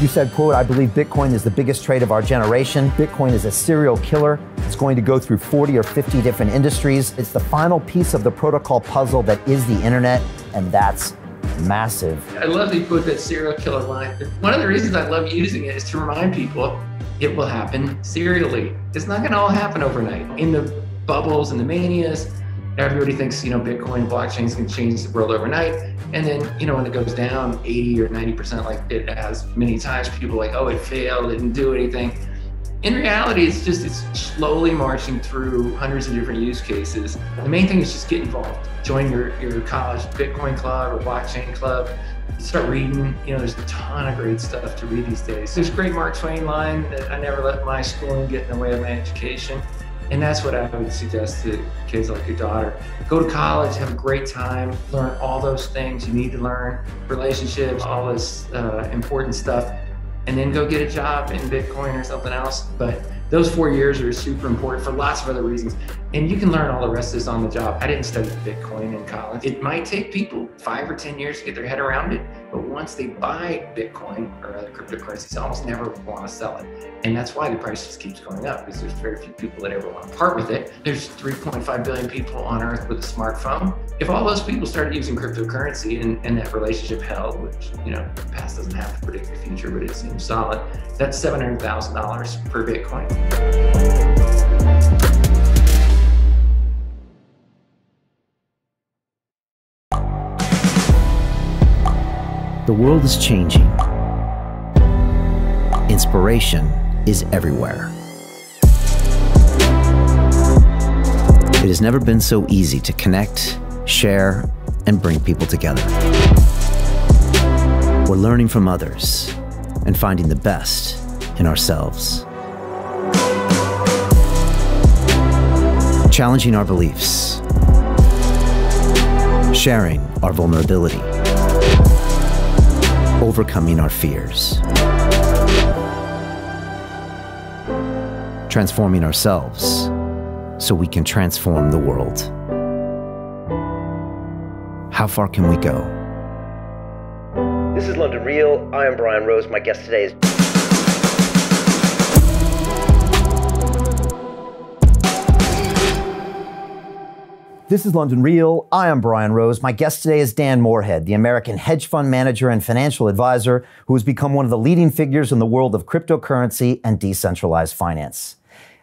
You said, quote, "I believe Bitcoin is the biggest trade of our generation. Bitcoin is a serial killer. It's going to go through 40 or 50 different industries. It's the final piece of the protocol puzzle that is the internet, and that's massive." I love that you put that serial killer line. One of the reasons I love using it is to remind people it will happen serially. It's not going to all happen overnight. In the bubbles and the manias, everybody thinks, Bitcoin and blockchain is going to change the world overnight. And then, when it goes down 80 or 90% like it has many times, people are like, oh, it failed, it didn't do anything. In reality, it's slowly marching through hundreds of different use cases. The main thing is just get involved. Join your college Bitcoin club or blockchain club. Start reading. There's a ton of great stuff to read these days. There's a great Mark Twain line that I never let my schooling get in the way of my education. And that's what I would suggest to kids like your daughter. Go to college, have a great time, learn all those things you need to learn, relationships, all this important stuff, and then go get a job in Bitcoin or something else. But those 4 years are super important for lots of other reasons. And you can learn all the rest of this on the job. I didn't study Bitcoin in college. It might take people 5 or 10 years to get their head around it, but once they buy Bitcoin or other cryptocurrencies, they almost never want to sell it. And that's why the price just keeps going up, because there's very few people that ever want to part with it. There's 3.5 billion people on Earth with a smartphone. If all those people started using cryptocurrency and that relationship held, which, the past doesn't have to predict the future, but it seems solid, that's $700,000 per Bitcoin. The world is changing. Inspiration is everywhere. It has never been so easy to connect, share, and bring people together. We're learning from others and finding the best in ourselves. Challenging our beliefs. Sharing our vulnerability. Overcoming our fears. Transforming ourselves so we can transform the world. How far can we go? This is London Real. I am Brian Rose. My guest today is... This is London Real. I am Brian Rose. My guest today is Dan Morehead, the American hedge fund manager and financial advisor who has become one of the leading figures in the world of cryptocurrency and decentralized finance.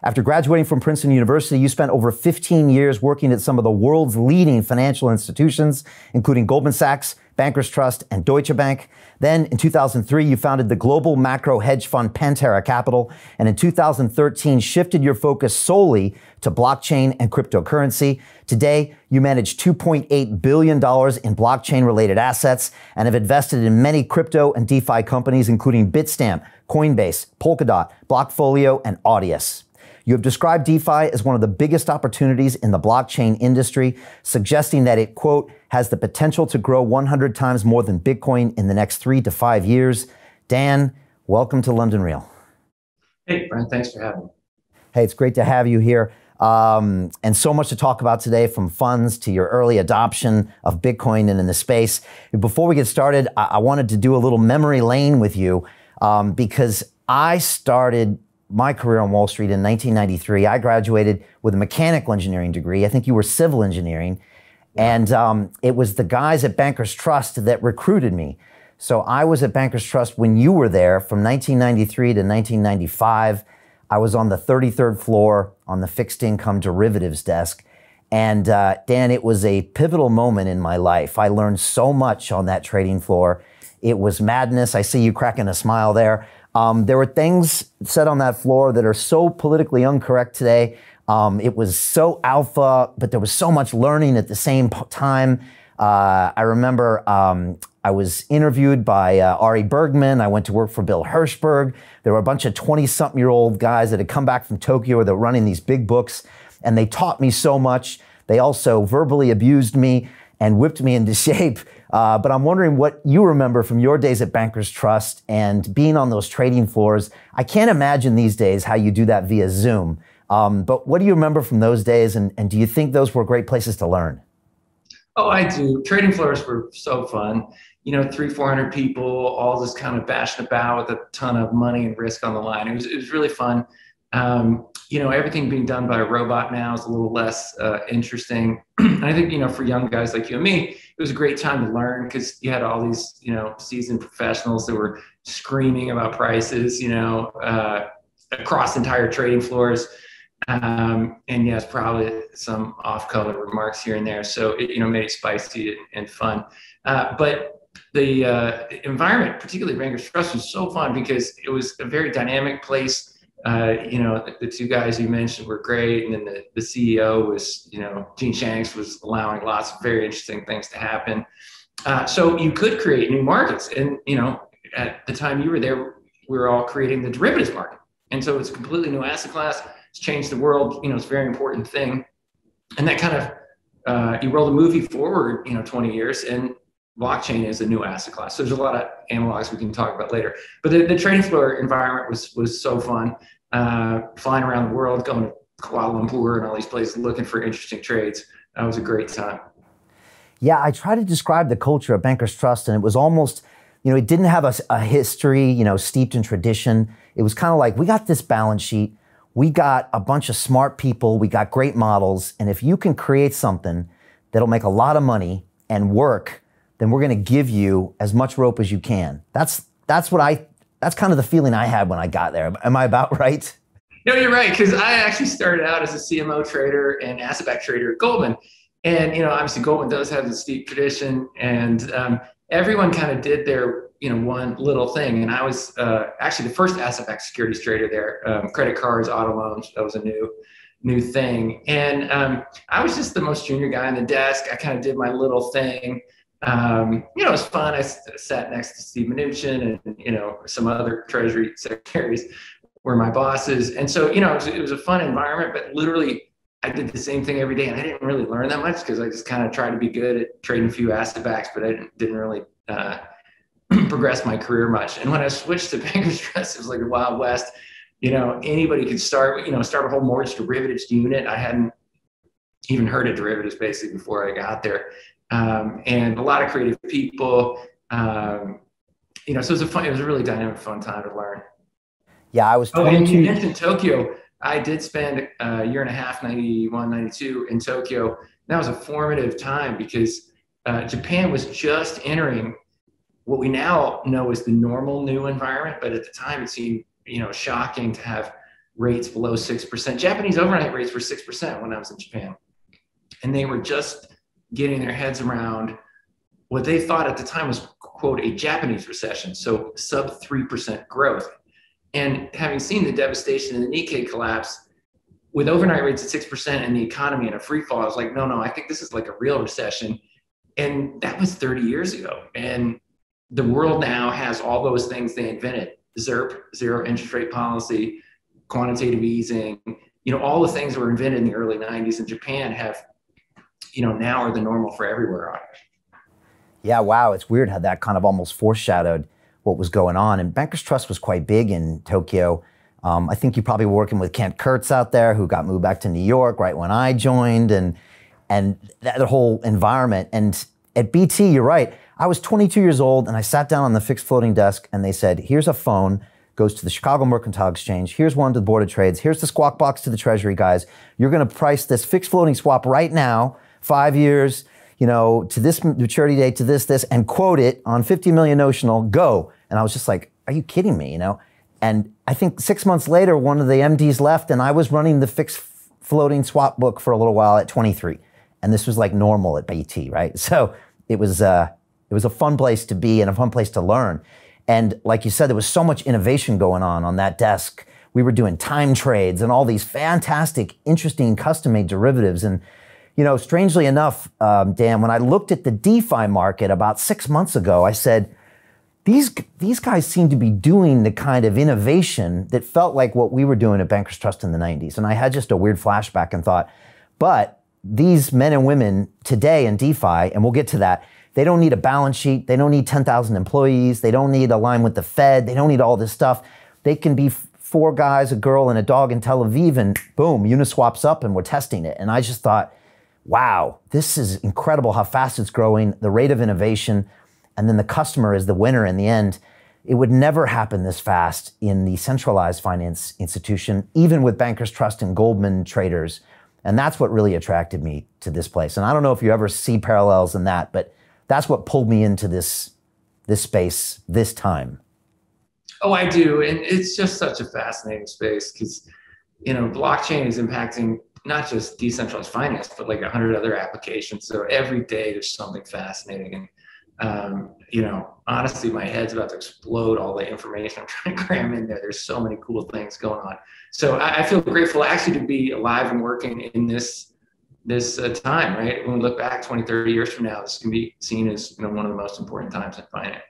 After graduating from Princeton University, you spent over 15 years working at some of the world's leading financial institutions, including Goldman Sachs, Bankers Trust, and Deutsche Bank. Then, in 2003, you founded the global macro hedge fund Pantera Capital, and in 2013, shifted your focus solely to blockchain and cryptocurrency. Today, you manage $2.8 billion in blockchain-related assets and have invested in many crypto and DeFi companies, including Bitstamp, Coinbase, Polkadot, Blockfolio, and Audius. You have described DeFi as one of the biggest opportunities in the blockchain industry, suggesting that it, quote, has the potential to grow 100 times more than Bitcoin in the next 3 to 5 years. Dan, welcome to London Real. Hey, Brian, thanks for having me. Hey, it's great to have you here. And so much to talk about today, from funds to your early adoption of Bitcoin and in the space. Before we get started, I wanted to do a little memory lane with you because I started my career on Wall Street in 1993. I graduated with a mechanical engineering degree. I think you were civil engineering. And it was the guys at Bankers Trust that recruited me. So I was at Bankers Trust when you were there from 1993 to 1995. I was on the 33rd floor on the fixed income derivatives desk. And Dan, it was a pivotal moment in my life. I learned so much on that trading floor. It was madness. I see you cracking a smile there. There were things said on that floor that are so politically incorrect today. It was so alpha, but there was so much learning at the same time. I remember I was interviewed by Ari Bergman. I went to work for Bill Hirschberg. There were a bunch of 20-something-year-old guys that had come back from Tokyo that were running these big books, and they taught me so much. They also verbally abused me and whipped me into shape. But I'm wondering what you remember from your days at Bankers Trust and being on those trading floors. I can't imagine these days how you do that via Zoom. But what do you remember from those days, and do you think those were great places to learn? Oh, I do. Trading floors were so fun. 400 people, all just kind of bashing about with a ton of money and risk on the line. It was really fun. Everything being done by a robot now is a little less interesting. I think, for young guys like you and me, it was a great time to learn because you had all these, seasoned professionals that were screaming about prices, across entire trading floors. And yes, probably some off-color remarks here and there. So it, made it spicy and fun. But the environment, particularly Bankers Trust, was so fun because it was a very dynamic place. The two guys you mentioned were great. And then the CEO was, Gene Shanks was allowing lots of very interesting things to happen. So you could create new markets. And, at the time you were there, we were all creating the derivatives market. And so it's a completely new asset class. It's changed the world. It's a very important thing. And that kind of, you roll the movie forward, 20 years, and blockchain is a new asset class. So there's a lot of analogs we can talk about later. But the trading floor environment was so fun. Flying around the world, going to Kuala Lumpur and all these places, looking for interesting trades. That was a great time. Yeah, I try to describe the culture of Bankers Trust, and it was almost, it didn't have a history, steeped in tradition. It was kind of like, we got this balance sheet, we got a bunch of smart people, we got great models, and if you can create something that'll make a lot of money and work, then we're going to give you as much rope as you can. That's kind of the feeling I had when I got there. Am I about right? No, you're right, because I actually started out as a CMO trader and asset-backed trader at Goldman. And, obviously Goldman does have the steep tradition, and everyone kind of did their, one little thing. And I was actually the first asset-backed securities trader there, credit cards, auto loans. That was a new thing. And I was just the most junior guy on the desk. I kind of did my little thing. It was fun. I sat next to Steve Mnuchin and, some other treasury secretaries were my bosses. And so, it was a fun environment, but literally I did the same thing every day. And I didn't really learn that much because I just kind of tried to be good at trading a few asset backs, but I didn't really progress my career much. And when I switched to Bankers Trust, it was like the Wild West. Anybody could start a whole mortgage derivatives unit. I hadn't even heard of derivatives basically before I got there. And a lot of creative people, so it was a really dynamic, fun time to learn. Yeah, I was 22. And you mentioned Tokyo. I did spend a year and a half, 91, 92 in Tokyo. That was a formative time because Japan was just entering what we now know is the normal new environment. But at the time it seemed, shocking to have rates below 6%. Japanese overnight rates were 6% when I was in Japan. And they were just getting their heads around what they thought at the time was, quote, a Japanese recession. So sub 3% growth. And having seen the devastation in the Nikkei collapse, with overnight rates at 6% and the economy in a free fall, I was like, no, I think this is like a real recession. And that was 30 years ago. And the world now has all those things they invented: ZIRP, zero interest rate policy, quantitative easing, all the things that were invented in the early 90s in Japan have, now are the normal for everywhere on it. Yeah, wow. It's weird how that kind of almost foreshadowed what was going on. And Bankers Trust was quite big in Tokyo. I think you probably were working with Kent Kurtz out there, who got moved back to New York right when I joined, and that whole environment. And at BT, you're right. I was 22 years old and I sat down on the fixed floating desk and they said, here's a phone, goes to the Chicago Mercantile Exchange. Here's one to the Board of Trades. Here's the squawk box to the Treasury guys. You're going to price this fixed floating swap right now, 5 years, to this maturity date, to this, and quote it on 50 million notional, go. And I was just like, are you kidding me, And I think 6 months later, one of the MDs left and I was running the fixed floating swap book for a little while at 23. And this was like normal at BT, right? So it was a fun place to be and a fun place to learn. And like you said, there was so much innovation going on that desk. We were doing time trades and all these fantastic, interesting custom-made derivatives. And, strangely enough, Dan, when I looked at the DeFi market about 6 months ago, I said, these guys seem to be doing the kind of innovation that felt like what we were doing at Bankers Trust in the 90s. And I had just a weird flashback and thought, but these men and women today in DeFi, and we'll get to that, they don't need a balance sheet. They don't need 10,000 employees. They don't need a line with the Fed. They don't need all this stuff. They can be 4 guys, a girl, and a dog in Tel Aviv, and boom, Uniswap's up and we're testing it. And I just thought, wow, this is incredible how fast it's growing, the rate of innovation. and then the customer is the winner in the end. It would never happen this fast in the centralized finance institution, even with Bankers Trust and Goldman traders. And that's what really attracted me to this place. And I don't know if you ever see parallels in that, but that's what pulled me into this space this time. Oh, I do. And it's just such a fascinating space because, blockchain is impacting not just decentralized finance, but like 100 other applications. So every day there's something fascinating. And, honestly, my head's about to explode all the information I'm trying to cram in there. There's so many cool things going on. So I feel grateful actually to be alive and working in this time, right? When we look back 20, 30 years from now, this can be seen as one of the most important times in finance.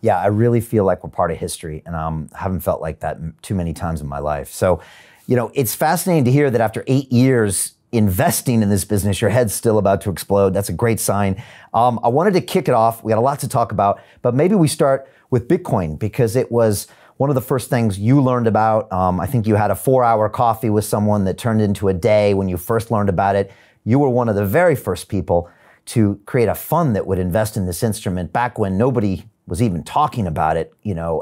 Yeah, I really feel like we're part of history, and I haven't felt like that too many times in my life. So, it's fascinating to hear that after 8 years investing in this business, your head's still about to explode. That's a great sign. I wanted to kick it off. We got a lot to talk about, but maybe we start with Bitcoin because it was one of the first things you learned about. I think you had a 4-hour coffee with someone that turned into a day when you first learned about it. You were one of the very first people to create a fund that would invest in this instrument back when nobody was even talking about it,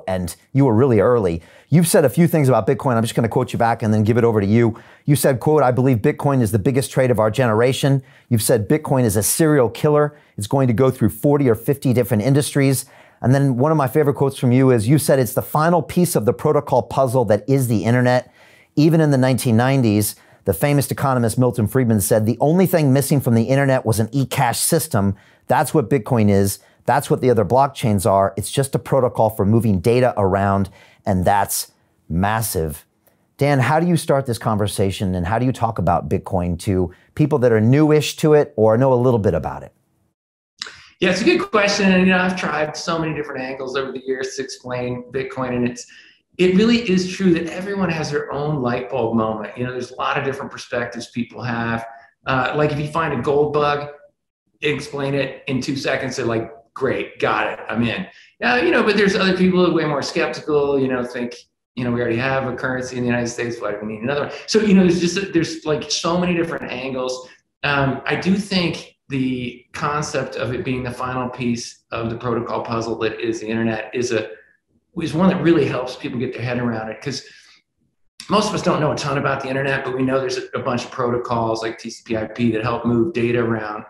and you were really early. You've said a few things about Bitcoin. I'm just going to quote you back and then give it over to you. You said, quote, "I believe Bitcoin is the biggest trade of our generation." You've said Bitcoin is a serial killer. It's going to go through 40 or 50 different industries. And then one of my favorite quotes from you is you said it's the final piece of the protocol puzzle that is the internet. Even in the 1990s, the famous economist Milton Friedman said the only thing missing from the internet was an e-cash system. That's what Bitcoin is. That's what the other blockchains are. It's just a protocol for moving data around, and that's massive. Dan, how do you start this conversation, and how do you talk about Bitcoin to people that are newish to it or know a little bit about it? Yeah, it's a good question. And I've tried so many different angles over the years to explain Bitcoin, and it really is true that everyone has their own light bulb moment. There's a lot of different perspectives people have. Like if you find a gold bug, explain it in 2 seconds. They're like, great, got it, I'm in. Now, but there's other people who are way more skeptical, think, we already have a currency in the United States, why do we need another one? So, there's like so many different angles. I do think the concept of it being the final piece of the protocol puzzle that is the internet is one that really helps people get their head around it, because most of us don't know a ton about the internet, but we know there's a bunch of protocols like TCP/IP that help move data around.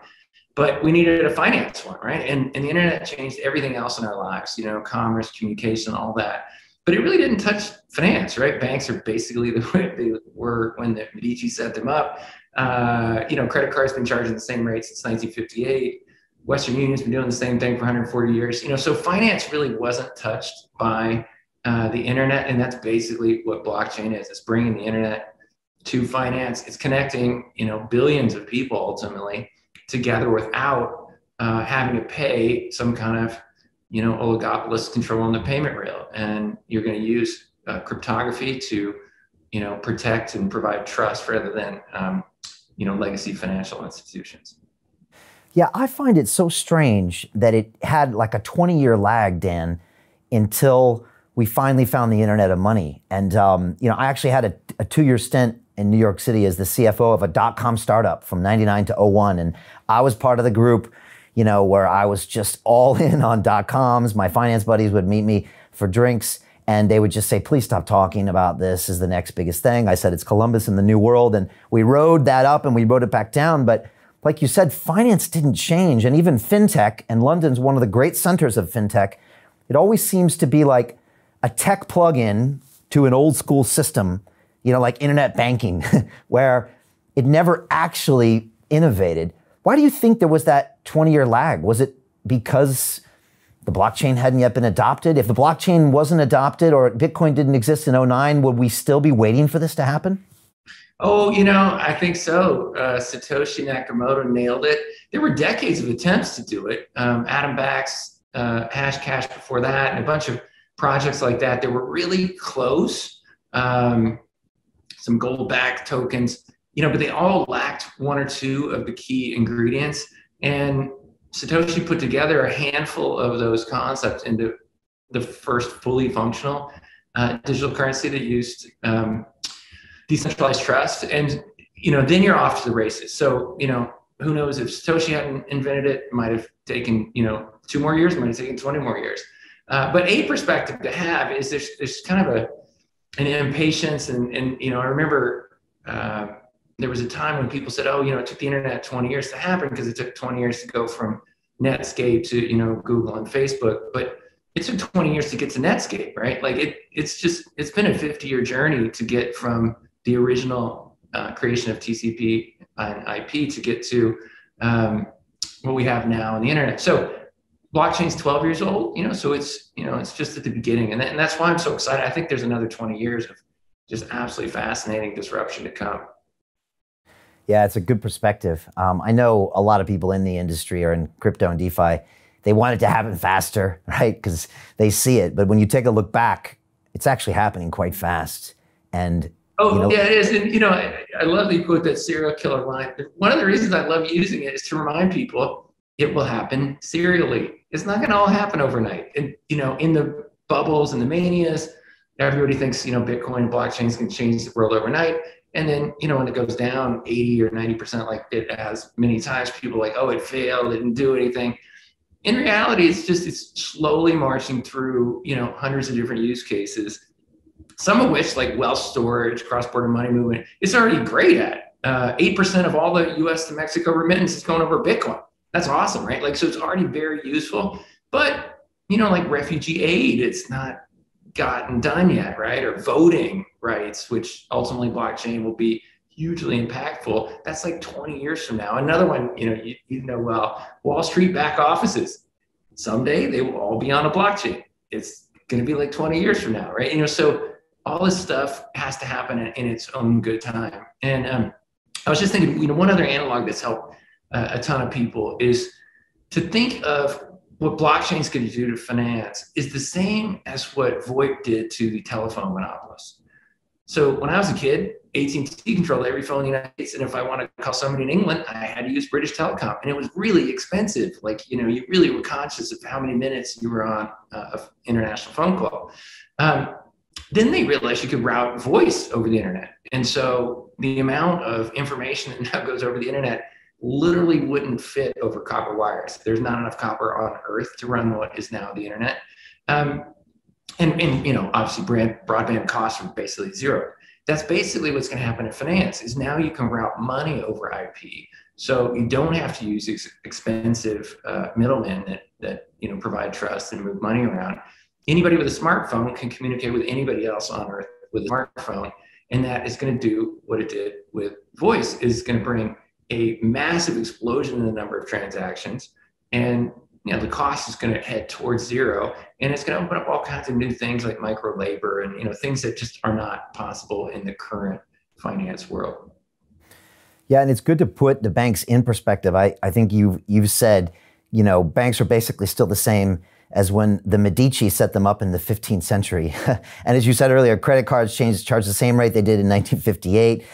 But we needed a finance one, right? And the internet changed everything else in our lives, commerce, communication, all that. But it really didn't touch finance, right? Banks are basically the way they were when the Medici set them up. Credit cards been charging the same rate since 1958. Western Union's been doing the same thing for 140 years. So finance really wasn't touched by the internet, and that's basically what blockchain is. It's bringing the internet to finance. It's connecting, billions of people ultimately together without having to pay some kind of, oligopolist control on the payment rail. And you're going to use cryptography to, protect and provide trust rather than, legacy financial institutions. Yeah, I find it so strange that it had like a 20-year lag, Dan, until we finally found the internet of money. And, I actually had a 2-year stint in New York City as the CFO of a dot-com startup from 99 to 01. And I was part of the group, where I was just all in on dot-coms. My finance buddies would meet me for drinks and they would just say, please stop talking about this is the next biggest thing. I said, it's Columbus and the New World. And we rode that up and we rode it back down. But like you said, finance didn't change. And even fintech, and London's one of the great centers of fintech, it always seems to be like a tech plug-in to an old school system, like internet banking, where it never actually innovated. Why do you think there was that 20-year lag? Was it because the blockchain hadn't yet been adopted? If the blockchain wasn't adopted or Bitcoin didn't exist in '09, would we still be waiting for this to happen? Oh, I think so. Satoshi Nakamoto nailed it. There were decades of attempts to do it. Adam Back's Hashcash before that, and a bunch of projects like that that were really close. Some gold-backed tokens, but they all lacked one or two of the key ingredients. And Satoshi put together a handful of those concepts into the first fully functional digital currency that used decentralized trust. And, then you're off to the races. So, who knows if Satoshi hadn't invented it, it might have taken, 2 more years, might have taken 20 more years. But a perspective to have is there's kind of an impatience. And I remember there was a time when people said, oh, it took the internet 20 years to happen because it took 20 years to go from Netscape to, Google and Facebook. But it took 20 years to get to Netscape, right? Like it's been a 50-year journey to get from the original creation of TCP and IP to get to what we have now on the internet. So blockchain's 12 years old, so it's just at the beginning. And that's why I'm so excited. I think there's another 20 years of just absolutely fascinating disruption to come. Yeah, it's a good perspective. I know a lot of people in the industry or in crypto and DeFi, they want it to happen faster, right? Because they see it. But when you take a look back, it's actually happening quite fast. And yeah, it is. And I love that you put that serial killer line. One of the reasons I love using it is to remind people it will happen serially. It's not going to all happen overnight. And in the bubbles and the manias, everybody thinks Bitcoin and blockchains can change the world overnight. And then, when it goes down 80 or 90% like it has many times, people are like, oh, it failed, it didn't do anything. In reality, it's slowly marching through, hundreds of different use cases, some of which, like wealth storage, cross-border money movement, it's already great at. 8% of all the US to Mexico remittance is going over Bitcoin. That's awesome, right? Like, so it's already very useful. But, like refugee aid, it's not gotten done yet, right? Or voting rights, which ultimately blockchain will be hugely impactful. That's like 20 years from now. Another one, well, Wall Street back offices. Someday they will all be on a blockchain. It's going to be like 20 years from now, right? So all this stuff has to happen in its own good time. And I was just thinking, one other analog that's helped a ton of people is to think of what blockchain's going to do to finance is the same as what VoIP did to the telephone monopolists. So when I was a kid, AT&T controlled every phone in the United States. And if I wanted to call somebody in England, I had to use British Telecom. And it was really expensive. Like, you really were conscious of how many minutes you were on an international phone call. Then they realized you could route voice over the internet. And so the amount of information that now goes over the internet literally wouldn't fit over copper wires. There's not enough copper on Earth to run what is now the internet. And obviously broadband costs are basically zero. That's basically what's going to happen in finance is now you can route money over IP. So you don't have to use expensive middlemen that provide trust and move money around. Anybody with a smartphone can communicate with anybody else on Earth with a smartphone. And that is going to do what it did with voice, is going to bring a massive explosion in the number of transactions. And the cost is going to head towards zero. And it's going to open up all kinds of new things like micro labor and things that just are not possible in the current finance world. Yeah, and it's good to put the banks in perspective. I think you've said, banks are basically still the same as when the Medici set them up in the 15th century. And as you said earlier, credit cards charge the same rate they did in 1958.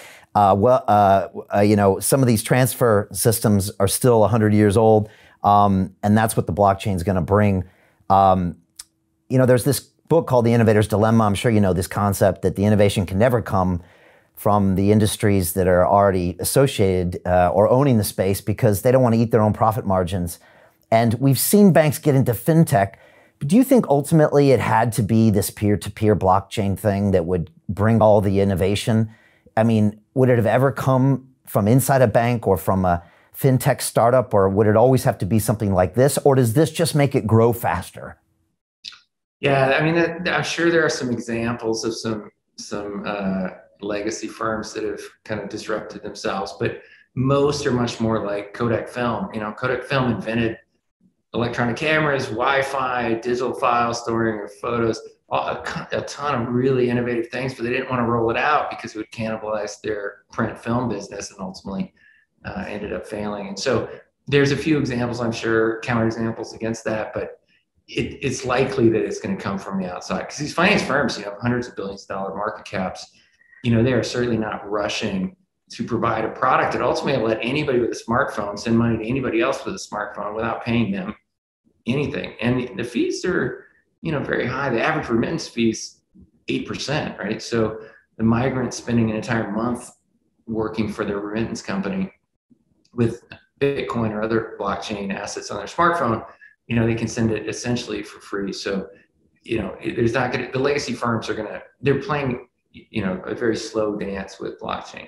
Some of these transfer systems are still 100 years old, and that's what the blockchain is going to bring. There's this book called The Innovator's Dilemma. I'm sure you know this concept that the innovation can never come from the industries that are already associated or owning the space because they don't want to eat their own profit margins. And we've seen banks get into fintech. But do you think ultimately it had to be this peer-to-peer blockchain thing that would bring all the innovation? I mean, would it have ever come from inside a bank or from a fintech startup, or would it always have to be something like this? Or does this just make it grow faster? Yeah, I mean, I'm sure there are some examples of some legacy firms that have kind of disrupted themselves, but most are much more like Kodak Film. Kodak Film invented electronic cameras, Wi-Fi, digital file storing of photos, a ton of really innovative things, but they didn't want to roll it out because it would cannibalize their print film business, and ultimately ended up failing. And so there's a few examples, I'm sure, counterexamples against that, but it's likely that it's going to come from the outside because these finance firms, hundreds of billions of dollar market caps, they are certainly not rushing to provide a product that ultimately will let anybody with a smartphone send money to anybody else with a smartphone without paying them anything. And the fees are, very high. The average remittance fee is 8%, right? So the migrant spending an entire month working for their remittance company with Bitcoin or other blockchain assets on their smartphone, they can send it essentially for free. So, there's not going to, the legacy firms are going to, they're playing, a very slow dance with blockchain.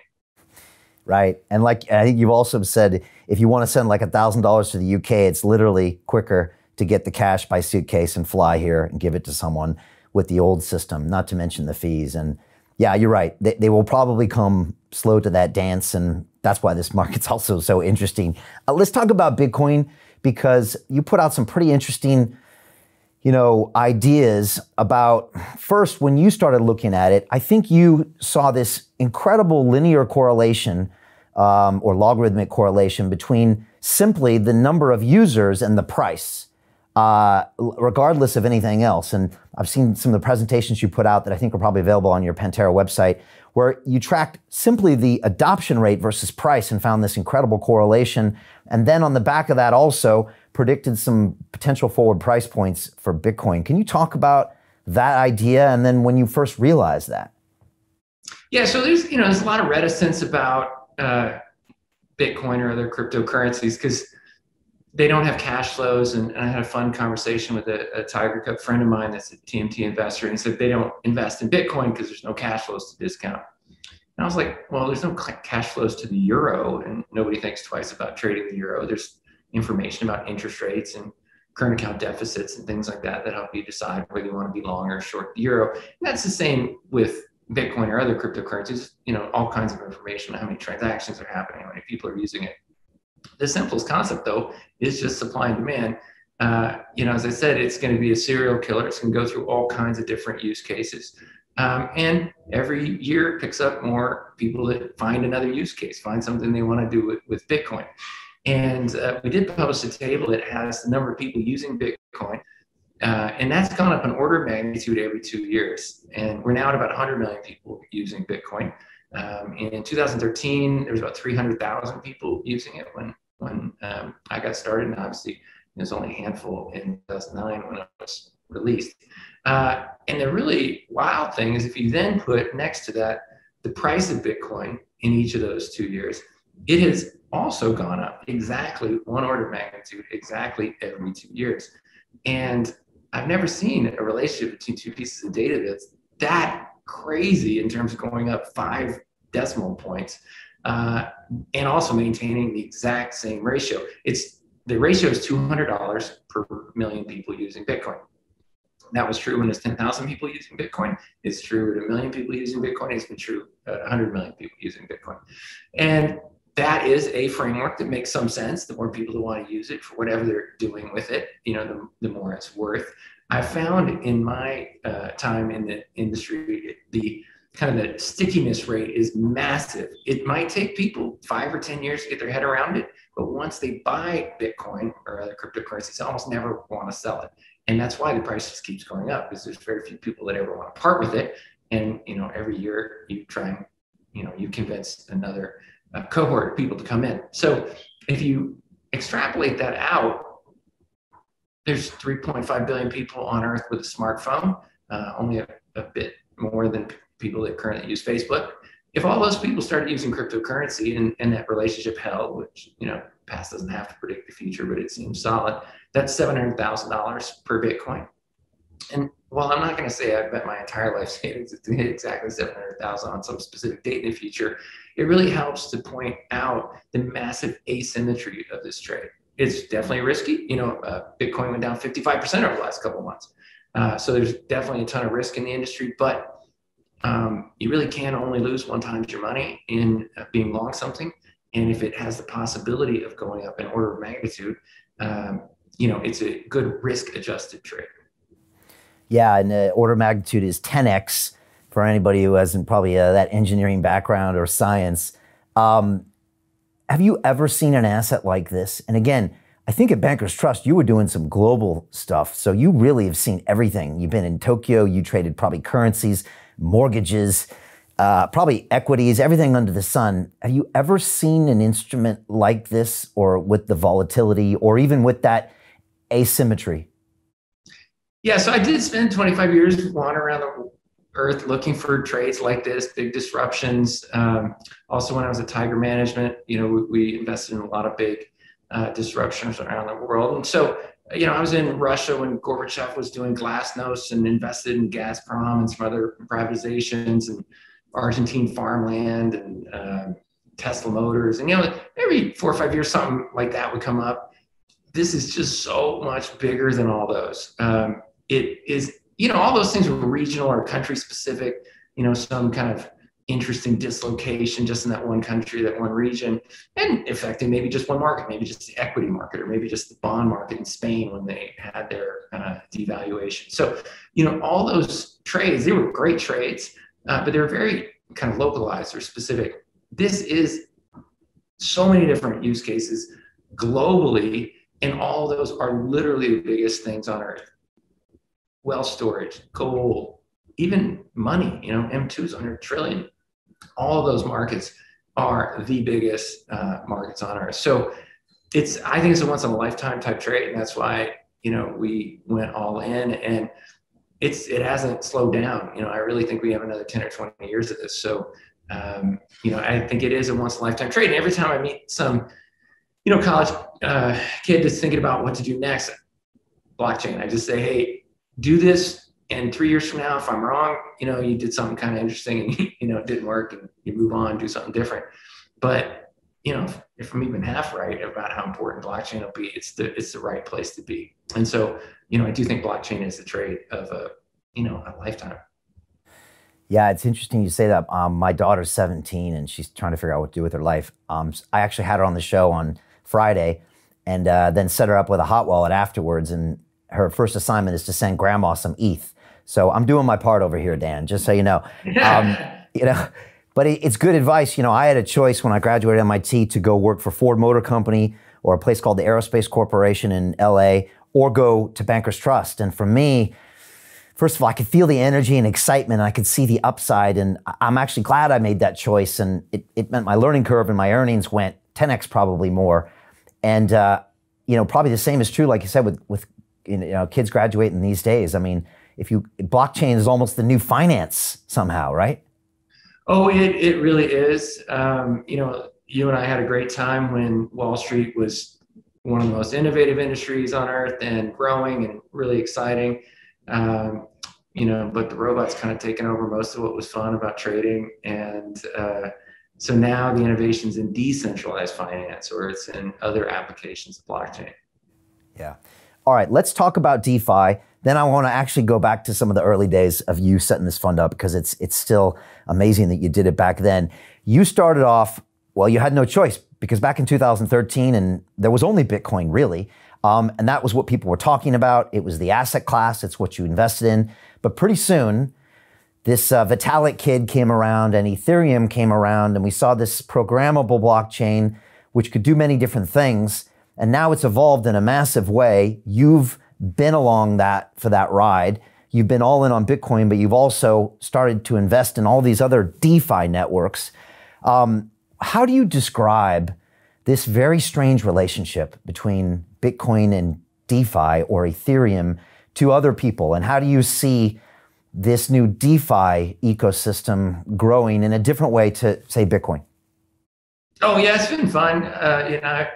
Right. And like, I think you've also said, if you want to send like $1,000 to the UK, it's literally quicker to get the cash by suitcase and fly here and give it to someone with the old system, not to mention the fees. And yeah, you're right. They will probably come slow to that dance. And that's why this market's also so interesting. Let's talk about Bitcoin, because you put out some pretty interesting, ideas about, first, when you started looking at it, I think you saw this incredible linear correlation or logarithmic correlation between simply the number of users and the price, regardless of anything else. And I've seen some of the presentations you put out that I think are probably available on your Pantera website, where you tracked simply the adoption rate versus price and found this incredible correlation. And then on the back of that also predicted some potential forward price points for Bitcoin. Can you talk about that idea and then when you first realized that? Yeah, so there's a lot of reticence about Bitcoin or other cryptocurrencies because they don't have cash flows. And I had a fun conversation with a Tiger Cup friend of mine that's a TMT investor, and he said they don't invest in Bitcoin because there's no cash flows to discount. And I was like, well, there's no cash flows to the euro, and nobody thinks twice about trading the euro. There's information about interest rates and current account deficits and things like that that help you decide whether you want to be long or short the euro. And that's the same with Bitcoin or other cryptocurrencies, all kinds of information on how many transactions are happening, how many people are using it. The simplest concept, though, is just supply and demand. As I said, it's going to be a serial killer. It's going to go through all kinds of different use cases. And every year picks up more people that find another use case, find something they want to do with Bitcoin. And we did publish a table that has the number of people using Bitcoin. And that's gone up an order of magnitude every 2 years. And we're now at about 100 million people using Bitcoin. In 2013, there was about 300,000 people using it when I got started. And obviously, there's only a handful in 2009 when it was released. And the really wild thing is if you then put next to that the price of Bitcoin in each of those 2 years, it has also gone up exactly one order of magnitude, exactly every 2 years. And I've never seen a relationship between two pieces of data that's that crazy in terms of going up 5 decimal points and also maintaining the exact same ratio. The ratio is $200 per million people using Bitcoin. That was true when there's 10,000 people using Bitcoin. It's true at 1 million people using Bitcoin. It's been true at 100 million people using Bitcoin. And that is a framework that makes some sense. The more people that want to use it for whatever they're doing with it, the more it's worth. I found in my time in the industry, the kind of the stickiness rate is massive. It might take people 5 or 10 years to get their head around it, but once they buy Bitcoin or other cryptocurrencies, they almost never want to sell it. And that's why the price just keeps going up, because there's very few people that ever want to part with it. And, every year you try and, you convince another cohort of people to come in. So if you extrapolate that out, there's 3.5 billion people on Earth with a smartphone, only a bit more than people that currently use Facebook. If all those people started using cryptocurrency and that relationship held, which, past doesn't have to predict the future, but it seems solid, that's $700,000 per Bitcoin. And while I'm not going to say I bet my entire life savings to hit exactly 700,000 on some specific date in the future, it really helps to point out the massive asymmetry of this trade. It's definitely risky. Bitcoin went down 55% over the last couple of months. So there's definitely a ton of risk in the industry, but you really can only lose one time your money in being long something. And if it has the possibility of going up an order of magnitude, it's a good risk-adjusted trade. Yeah, and the order of magnitude is 10x for anybody who hasn't probably that engineering background or science. Have you ever seen an asset like this? And again, I think at Bankers Trust, you were doing some global stuff. So you really have seen everything. You've been in Tokyo, you traded probably currencies, mortgages, probably equities, everything under the sun. Have you ever seen an instrument like this, or with the volatility, or even with that asymmetry? Yeah, so I did spend 25 years wandering around the earth looking for trades like this, big disruptions. Also, when I was at Tiger Management, we invested in a lot of big disruptions around the world. And so, I was in Russia when Gorbachev was doing glasnost and invested in Gazprom and some other privatizations, and Argentine farmland and Tesla Motors. And, every 4 or 5 years, something like that would come up. This is just so much bigger than all those. It is, all those things were regional or country specific, some kind of interesting dislocation just in that one country, that one region, and affecting maybe just one market, maybe just the equity market, or maybe just the bond market in Spain when they had their devaluation. So, all those trades, they were great trades, but they were very kind of localized or specific. This is so many different use cases globally, and all of those are literally the biggest things on earth. Wealth storage, gold, even money, M2's 100 trillion. All of those markets are the biggest markets on earth. So I think it's a once in a lifetime type trade. And that's why, we went all in, and it hasn't slowed down. I really think we have another 10 or 20 years of this. So, I think it is a once in a lifetime trade. And every time I meet some, college kid that's thinking about what to do next, blockchain, I just say, hey, do this. And 3 years from now, if I'm wrong, you did something kind of interesting and, it didn't work, and you move on, do something different. But, if I'm even half right about how important blockchain will be, it's the right place to be. And so, I do think blockchain is the trade of a lifetime. Yeah, it's interesting you say that. My daughter's 17 and she's trying to figure out what to do with her life. I actually had her on the show on Friday, and then set her up with a hot wallet afterwards. And her first assignment is to send grandma some ETH. So I'm doing my part over here, Dan, just so you know. But it's good advice. I had a choice when I graduated MIT to go work for Ford Motor Company or a place called the Aerospace Corporation in LA, or go to Bankers Trust. And for me, first of all, I could feel the energy and excitement, and I could see the upside. And I'm actually glad I made that choice. And it meant my learning curve and my earnings went 10x probably more. And, probably the same is true, like you said, with kids graduating these days. I mean, blockchain is almost the new finance somehow, right? Oh, it really is. You and I had a great time when Wall Street was one of the most innovative industries on earth and growing and really exciting. But the robot's kind of taken over most of what was fun about trading. And so now the innovation's in decentralized finance, or it's in other applications of blockchain. Yeah. All right, let's talk about DeFi. Then I want to actually go back to some of the early days of you setting this fund up, because it's still amazing that you did it back then. You started off, well, you had no choice, because back in 2013, and there was only Bitcoin really, and that was what people were talking about. It was the asset class. It's what you invested in. But pretty soon, this Vitalik kid came around, and Ethereum came around, and we saw this programmable blockchain, which could do many different things. And now it's evolved in a massive way. You've been along for that ride. You've been all in on Bitcoin, but you've also started to invest in all these other DeFi networks. How do you describe this very strange relationship between Bitcoin and DeFi or Ethereum to other people? And how do you see this new DeFi ecosystem growing in a different way to, say, Bitcoin? Oh, yeah, it's been fun. I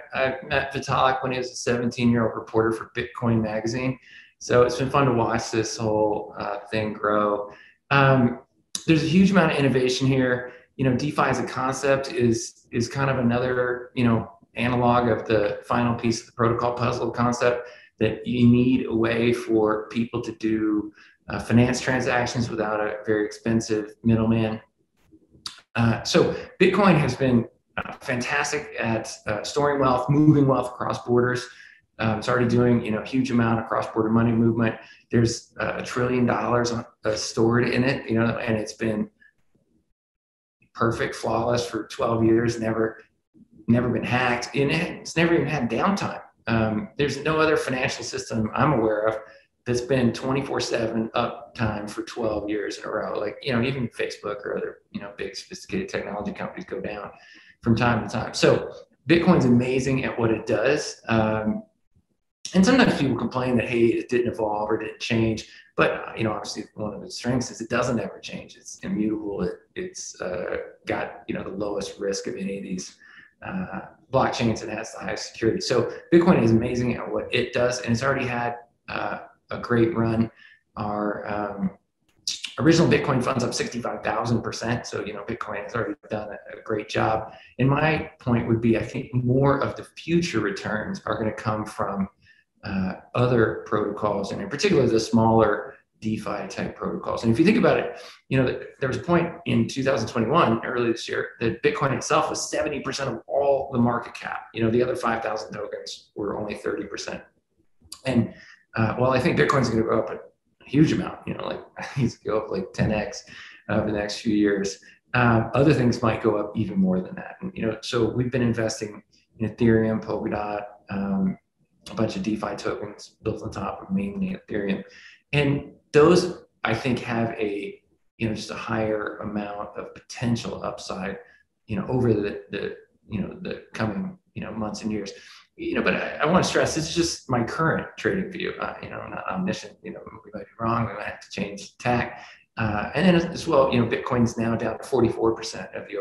met Vitalik when he was a 17-year-old reporter for Bitcoin magazine. So it's been fun to watch this whole thing grow. There's a huge amount of innovation here. DeFi as a concept is kind of another, analog of the final piece of the protocol puzzle concept, that you need a way for people to do finance transactions without a very expensive middleman. So Bitcoin has been fantastic at storing wealth, moving wealth across borders. It's already doing a huge amount of cross-border money movement. There's $1 trillion stored in it, and it's been perfect, flawless for 12 years, never been hacked, and it's never even had downtime. There's no other financial system I'm aware of that's been 24/7 uptime for 12 years in a row. Like, even Facebook or other, big sophisticated technology companies go down from time to time. So Bitcoin's amazing at what it does. And sometimes people complain that, hey, it didn't evolve or didn't change. But, obviously one of its strengths is it doesn't ever change. It's immutable. It's got, the lowest risk of any of these blockchains and has the highest security. So Bitcoin is amazing at what it does, and it's already had a great run. Our original Bitcoin fund's up 65,000%. So, Bitcoin has already done a great job. And my point would be, I think more of the future returns are going to come from other protocols, and in particular, the smaller DeFi type protocols. And if you think about it, there was a point in 2021, early this year, that Bitcoin itself was 70% of all the market cap. The other 5,000 tokens were only 30%. And I think Bitcoin's going to go up a huge amount, it's going to go up like 10x over the next few years. Other things might go up even more than that. And, so we've been investing in Ethereum, Polkadot, a bunch of DeFi tokens built on top of mainly Ethereum. And those, I think, have just a higher amount of potential upside, over the coming, months and years. But I want to stress, this is just my current trading view. I'm not omniscient. We might be wrong. We might have to change tack. And then as well, Bitcoin's now down to 44% of the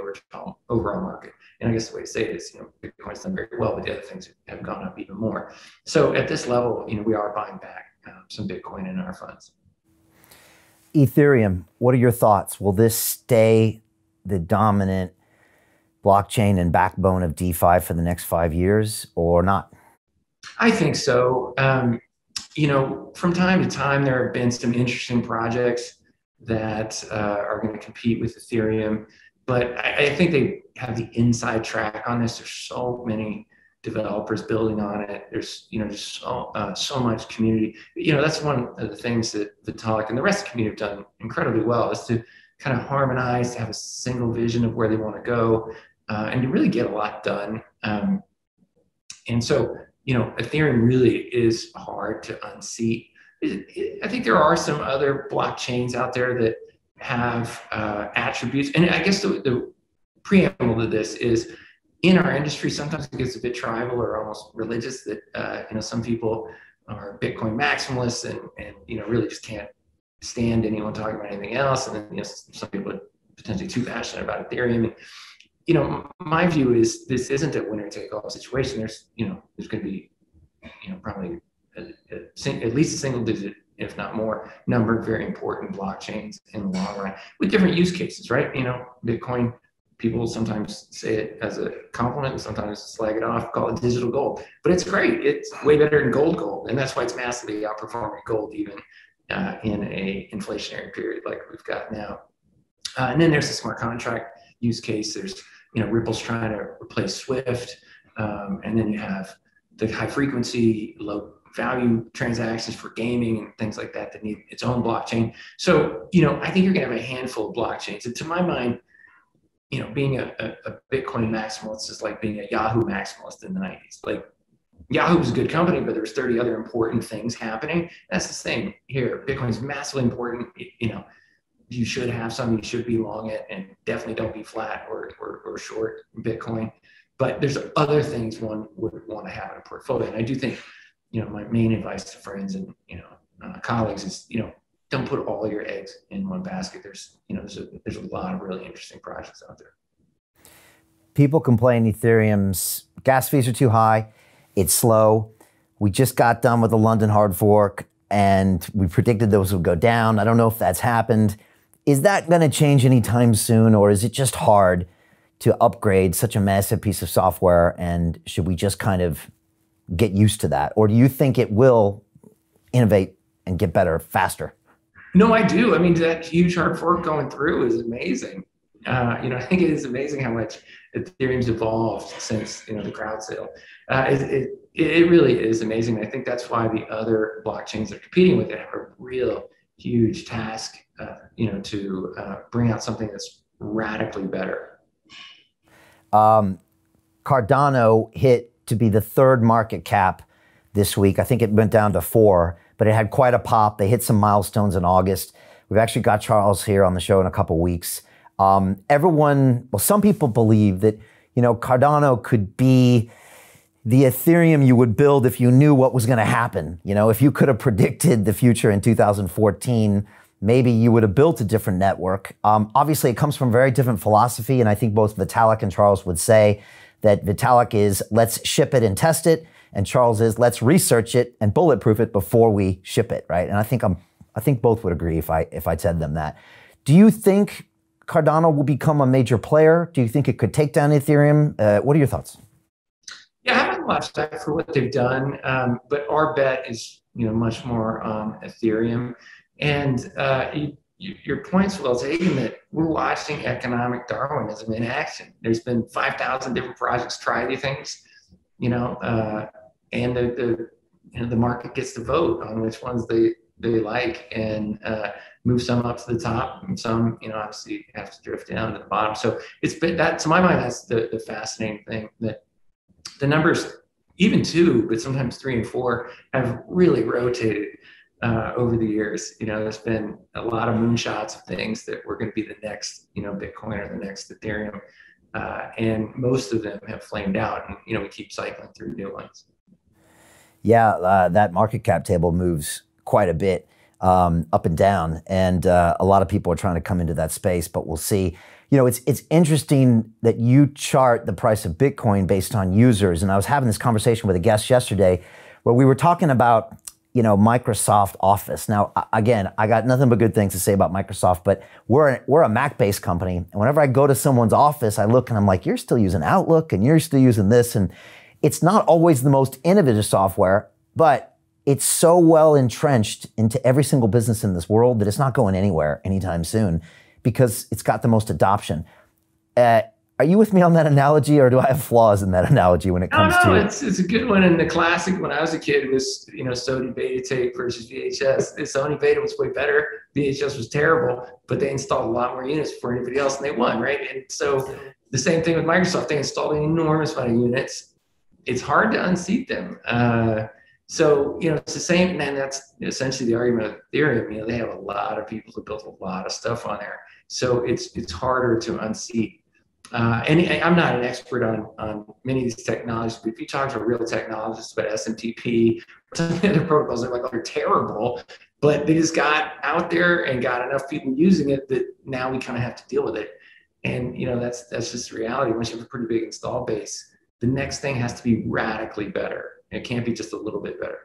overall market. And I guess the way to say it is, Bitcoin's done very well, but the other things have gone up even more. So at this level, we are buying back some Bitcoin in our funds. Ethereum, what are your thoughts? Will this stay the dominant blockchain and backbone of DeFi for the next 5 years or not? I think so. From time to time, there have been some interesting projects that are going to compete with Ethereum, but I think they have the inside track on this. There's so many developers building on it. There's, just so much community. That's one of the things that Vitalik and the rest of the community have done incredibly well, is to kind of harmonize, to have a single vision of where they want to go, and to really get a lot done. And so, Ethereum really is hard to unseat. I think there are some other blockchains out there that have attributes. And I guess the preamble to this is, in our industry, sometimes it gets a bit tribal or almost religious that, some people are Bitcoin maximalists and really just can't stand anyone talking about anything else. And then, some people are potentially too passionate about Ethereum. My view is this isn't a winner take all situation. There's going to be, probably at least a single digit, if not more, number of very important blockchains in the long run with different use cases, right? Bitcoin, people sometimes say it as a compliment and sometimes slag it off, call it digital gold, but it's great. It's way better than gold. And that's why it's massively outperforming gold, even in a inflationary period like we've got now. And then there's the smart contract use case. There's, Ripple's trying to replace Swift. And then you have the high frequency, low value transactions for gaming and things like that that need its own blockchain. So, I think you're going to have a handful of blockchains. And to my mind, being a Bitcoin maximalist is like being a Yahoo maximalist in the 90s. Like, Yahoo was a good company, but there's 30 other important things happening. That's the same here. Bitcoin's massively important. You should have some, you should be long it, and definitely don't be flat or short Bitcoin. But there's other things one would want to have in a portfolio. And I do think, my main advice to friends and, colleagues is, don't put all your eggs in one basket. There's a lot of really interesting projects out there. People complain Ethereum's gas fees are too high. It's slow. We just got done with the London hard fork and we predicted those would go down. I don't know if that's happened. Is that going to change anytime soon, or is it just hard to upgrade such a massive piece of software, and should we just kind of get used to that? Or do you think it will innovate and get better faster? No, I do. I mean, that huge hard fork going through is amazing. I think it is amazing how much Ethereum's evolved since, the crowd sale. It really is amazing. I think that's why the other blockchains that are competing with it have a real huge task, to bring out something that's radically better. Cardano hit to be the third market cap this week. I think it went down to 4, but it had quite a pop. They hit some milestones in August. We've actually got Charles here on the show in a couple weeks. Some people believe that, Cardano could be the Ethereum you would build if you knew what was going to happen. If you could have predicted the future in 2014, maybe you would have built a different network. Obviously, it comes from a very different philosophy, and I think both Vitalik and Charles would say that Vitalik is, let's ship it and test it. And Charles is, let's research it and bulletproof it before we ship it, right? And I think both would agree if I said them that. Do you think Cardano will become a major player? Do you think it could take down Ethereum? What are your thoughts? Yeah, I haven't watched that for what they've done, but our bet is much more on Ethereum. And your point's well taken that we're watching economic Darwinism in action. There's been 5,000 different projects try these things, and the market gets to vote on which ones they like, and move some up to the top, and some obviously have to drift down to the bottom. So it's been that, to my mind, that's the fascinating thing, that the numbers, even 2, but sometimes 3 and 4, have really rotated over the years. There's been a lot of moonshots of things that were going to be the next Bitcoin or the next Ethereum, and most of them have flamed out, and we keep cycling through new ones. Yeah, that market cap table moves quite a bit up and down, and a lot of people are trying to come into that space, but we'll see. It's interesting that you chart the price of Bitcoin based on users, and I was having this conversation with a guest yesterday where we were talking about Microsoft Office. Now, again, I got nothing but good things to say about Microsoft, but we're a Mac-based company, and whenever I go to someone's office, I look and I'm like, you're still using Outlook, and you're still using this, and it's not always the most innovative software, but it's so well entrenched into every single business in this world that it's not going anywhere anytime soon because it's got the most adoption. Are you with me on that analogy, or do I have flaws in that analogy when it comes to? It's a good one. And the classic when I was a kid was Sony beta tape versus VHS. The Sony beta was way better. VHS was terrible, but they installed a lot more units before anybody else, and they won, right? And so the same thing with Microsoft. They installed an enormous amount of units. It's hard to unseat them. So it's the same, and that's essentially the argument of Ethereum. They have a lot of people who built a lot of stuff on there, so it's harder to unseat. And I'm not an expert on many of these technologies, but if you talk to a real technologist about SMTP or some of the other protocols, they're like, oh, they're terrible, but they just got out there and got enough people using it that now we kind of have to deal with it. And that's just the reality. Once you have a pretty big install base, the next thing has to be radically better. It can't be just a little bit better.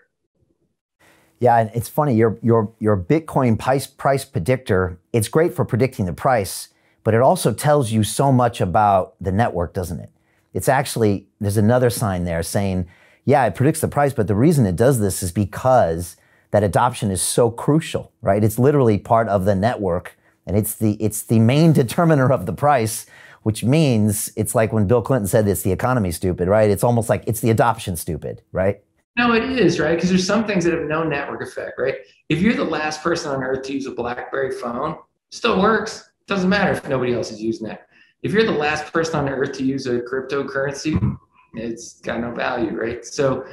Yeah, and it's funny, your Bitcoin price predictor, it's great for predicting the price, but it also tells you so much about the network, doesn't it? It's actually, there's another sign there saying, yeah, it predicts the price, but the reason it does this is because that adoption is so crucial, right? It's literally part of the network, and it's the main determiner of the price, which means it's like when Bill Clinton said it's the economy stupid, right? It's almost like it's the adoption stupid, right? No, it is, right? Because there's some things that have no network effect, right? If you're the last person on earth to use a BlackBerry phone, still works. Doesn't matter if nobody else is using that. If you're the last person on earth to use a cryptocurrency, it's got no value, right? So,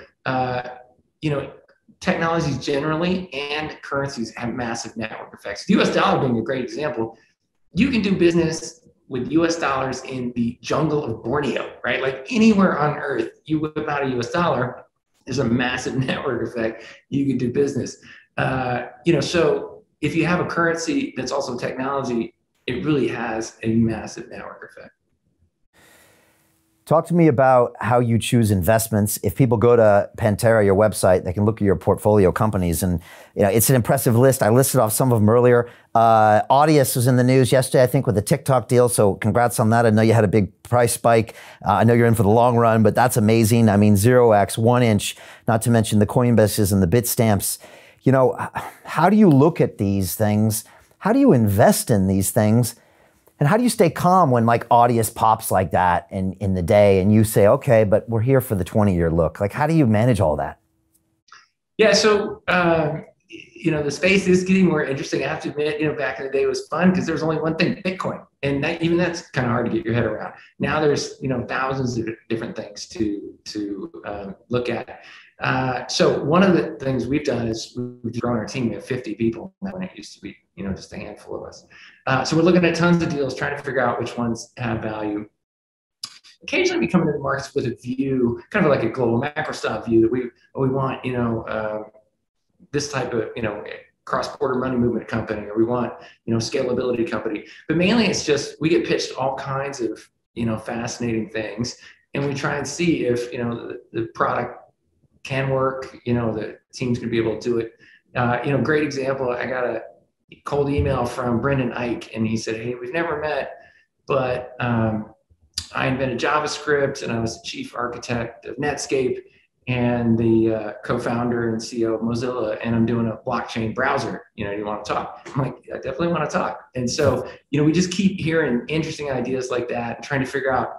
technologies generally and currencies have massive network effects. The US dollar being a great example. You can do business with US dollars in the jungle of Borneo, right? Like anywhere on earth, you whip out a US dollar, there's a massive network effect. You can do business. So if you have a currency that's also technology, it really has a massive network effect. Talk to me about how you choose investments. If people go to Pantera, your website, they can look at your portfolio companies, and it's an impressive list. I listed off some of them earlier. Audius was in the news yesterday, I think, with the TikTok deal, so congrats on that. I know you had a big price spike. I know you're in for the long run, but that's amazing. I mean, 0x, 1inch, not to mention the Coinbases and the Bitstamps. How do you look at these things? How do you invest in these things? And how do you stay calm when like Audius pops like that in the day and you say, okay, but we're here for the 20-year look? Like, how do you manage all that? Yeah, so, the space is getting more interesting. I have to admit, back in the day it was fun because there was only one thing, Bitcoin. And even that's kind of hard to get your head around. Now there's, thousands of different things to look at. So one of the things we've done is we've grown our team. We have 50 people now when it used to be, just a handful of us. So we're looking at tons of deals, trying to figure out which ones have value. Occasionally we come into the markets with a view, kind of like a global macro style view that we want, this type of, cross-border money movement company, or we want, scalability company. But mainly it's just, we get pitched all kinds of, fascinating things. and we try and see if the product can work. The team's gonna be able to do it. Great example. I got a cold email from Brendan Ike, and he said, "Hey, we've never met, but I invented JavaScript, and I was the chief architect of Netscape and the co-founder and CEO of Mozilla, and I'm doing a blockchain browser. You want to talk?" I'm like, "I definitely want to talk." And so, we just keep hearing interesting ideas like that and trying to figure out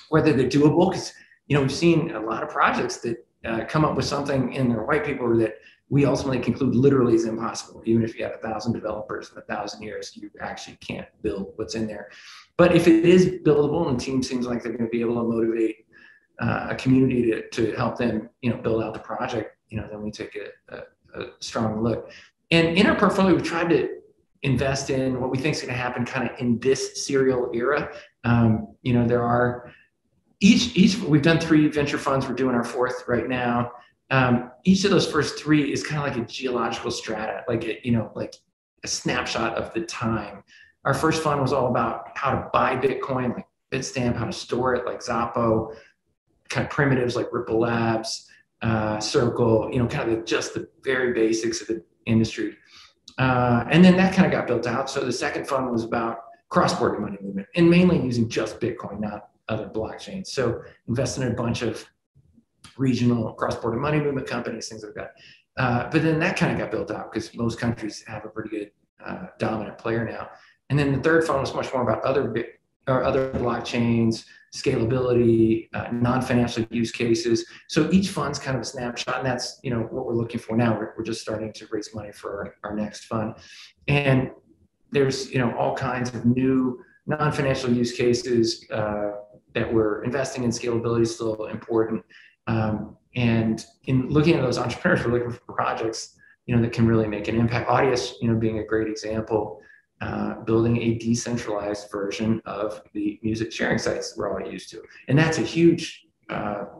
whether they're doable, because, we've seen a lot of projects that come up with something in their white paper that we ultimately conclude literally is impossible. Even if you have 1,000 developers in 1,000 years, you actually can't build what's in there. But if it is buildable and the team seems like they're going to be able to motivate a community to help them, build out the project, then we take a strong look. And in our portfolio, we tried to invest in what we think is going to happen kind of in this serial era. There are we've done 3 venture funds. We're doing our 4th right now. Each of those first 3 is kind of like a geological strata, like a snapshot of the time. Our first fund was all about how to buy Bitcoin, like Bitstamp, how to store it, like Zoppo, kind of primitives like Ripple Labs, Circle, kind of just the very basics of the industry. And then that kind of got built out. So the second fund was about cross-border money movement, and mainly using just Bitcoin, not other blockchains. So invested in a bunch of regional cross-border money movement companies, things like that. But then that kind of got built out because most countries have a pretty good dominant player now. And then the third fund was much more about other blockchains, scalability, non-financial use cases. So each fund's kind of a snapshot, and that's what we're looking for now. We're just starting to raise money for our next fund, and there's all kinds of new non-financial use cases that we're investing in. Scalability is still important, and in looking at those entrepreneurs, we're looking for projects that can really make an impact. Audius, being a great example. Building a decentralized version of the music sharing sites we're all used to. And that's a huge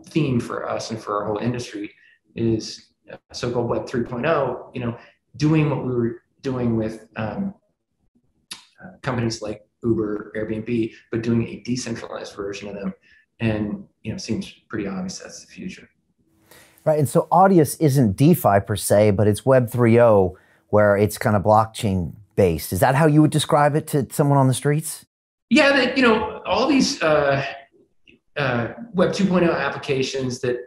theme for us and for our whole industry, is so-called Web 3.0, doing what we were doing with companies like Uber, Airbnb, but doing a decentralized version of them. And, seems pretty obvious that's the future. Right, and so Audius isn't DeFi per se, but it's Web 3.0, where it's kind of blockchain based. Is that how you would describe it to someone on the streets? Yeah, all these Web 2.0 applications that,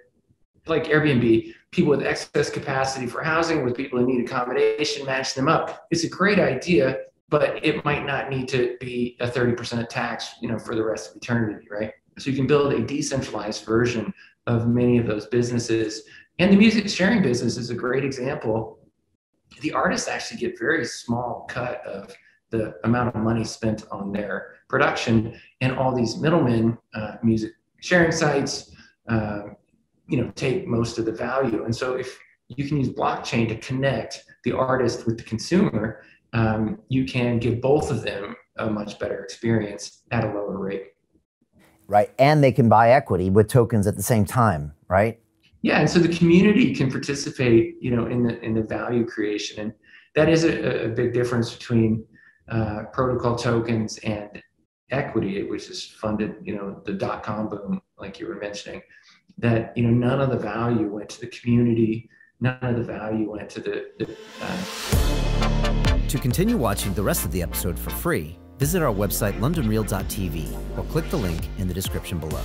like Airbnb, people with excess capacity for housing, with people who need accommodation, match them up. It's a great idea, but it might not need to be a 30% tax, for the rest of eternity, right? So you can build a decentralized version of many of those businesses. And the music sharing business is a great example. The artists actually get very small cut of the amount of money spent on their production, and all these middlemen, music sharing sites, take most of the value. And so if you can use blockchain to connect the artist with the consumer, you can give both of them a much better experience at a lower rate. Right, and they can buy equity with tokens at the same time, right? Yeah, and so the community can participate, in the value creation, and that is a big difference between protocol tokens and equity, which is funded, the .com boom, like you were mentioning. That none of the value went to the community, none of the value went to the. To continue watching the rest of the episode for free, visit our website londonreal.tv or click the link in the description below.